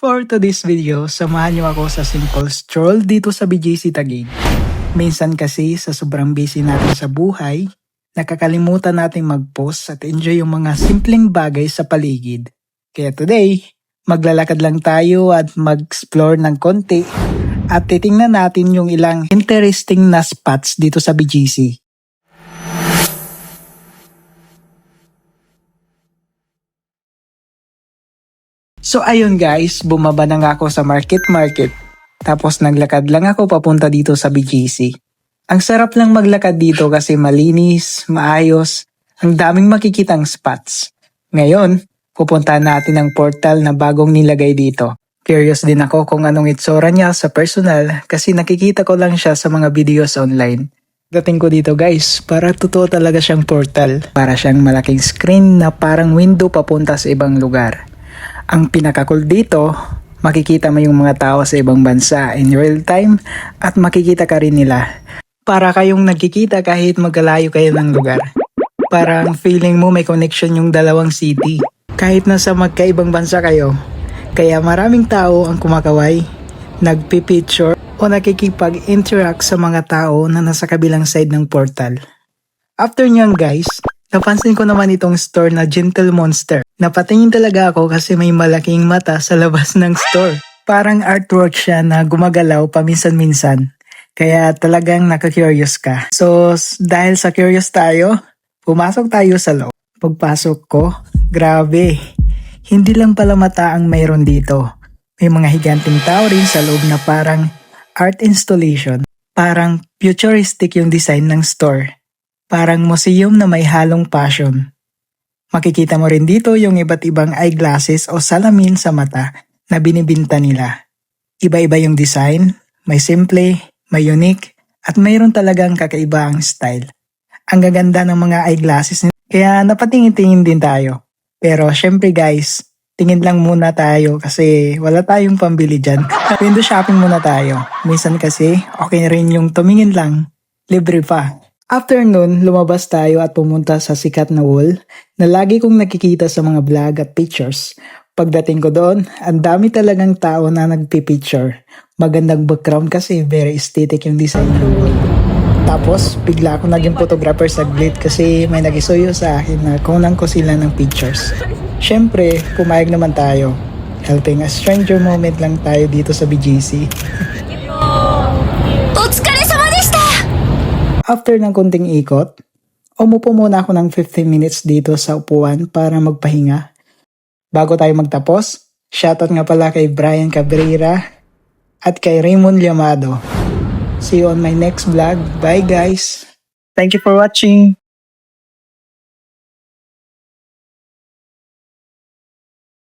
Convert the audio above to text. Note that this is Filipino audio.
For today's video, samahan niyo ako sa simple stroll dito sa BGC Taguig. Minsan kasi sa sobrang busy natin sa buhay, nakakalimutan nating mag-post at enjoy yung mga simpleng bagay sa paligid. Kaya today, maglalakad lang tayo at mag-explore ng konti at titingnan natin yung ilang interesting na spots dito sa BGC. So ayun guys, bumaba na nga ako sa market. Tapos naglakad lang ako papunta dito sa BGC. Ang sarap lang maglakad dito kasi malinis, maayos, ang daming makikitang spots. Ngayon, pupuntahan natin ang portal na bagong nilagay dito. Curious din ako kung anong itsura niya sa personal kasi nakikita ko lang siya sa mga videos online. Dating ko dito guys, para totoo talaga siyang portal. Para siyang malaking screen na parang window papunta sa ibang lugar. Ang pinaka-cool dito, makikita mo yung mga tao sa ibang bansa in real time at makikita ka rin nila. Para kayong nagkikita kahit magkalayo kayo ng lugar. Parang feeling mo may connection yung dalawang city. Kahit nasa magkaibang bansa kayo. Kaya maraming tao ang kumakaway, nagpipicture o nakikipag-interact sa mga tao na nasa kabilang side ng portal. After nyan guys, napansin ko naman itong store na Gentle Monster. Napatingin talaga ako kasi may malaking mata sa labas ng store. Parang artwork siya na gumagalaw paminsan-minsan. Kaya talagang nakaka-curious ka. So dahil sa curious tayo, pumasok tayo sa loob. Pagpasok ko, grabe. Hindi lang pala mata ang mayroon dito. May mga higanting tao rin sa loob na parang art installation. Parang futuristic yung design ng store. Parang museum na may halong passion. Makikita mo rin dito yung iba't ibang eyeglasses o salamin sa mata na binibinta nila. Iba-iba yung design, may simple, may unique, at mayroon talagang kakaiba ang style. Ang gaganda ng mga eyeglasses kaya napatingin-tingin din tayo. Pero syempre guys, tingin lang muna tayo kasi wala tayong pambili dyan. Window shopping muna tayo. Minsan kasi okay rin yung tumingin lang, libre pa. After nun, lumabas tayo at pumunta sa sikat na wall na lagi kong nakikita sa mga vlog at pictures. Pagdating ko doon, ang dami talagang tao na nagpipicture. Magandang background kasi very aesthetic yung design ng wall. Tapos, bigla ako naging photographer saglit kasi may nag-isuyo sa akin na kunan ko sila ng pictures. Syempre, pumayag naman tayo. Helping a stranger moment lang tayo dito sa BGC. After ng konting ikot, umupo muna ako ng 15 minutes dito sa upuan para magpahinga. Bago tayo magtapos, shoutout nga pala kay Brian Cabrera at kay Raymond Llamado. See you on my next vlog. Bye guys! Thank you for watching!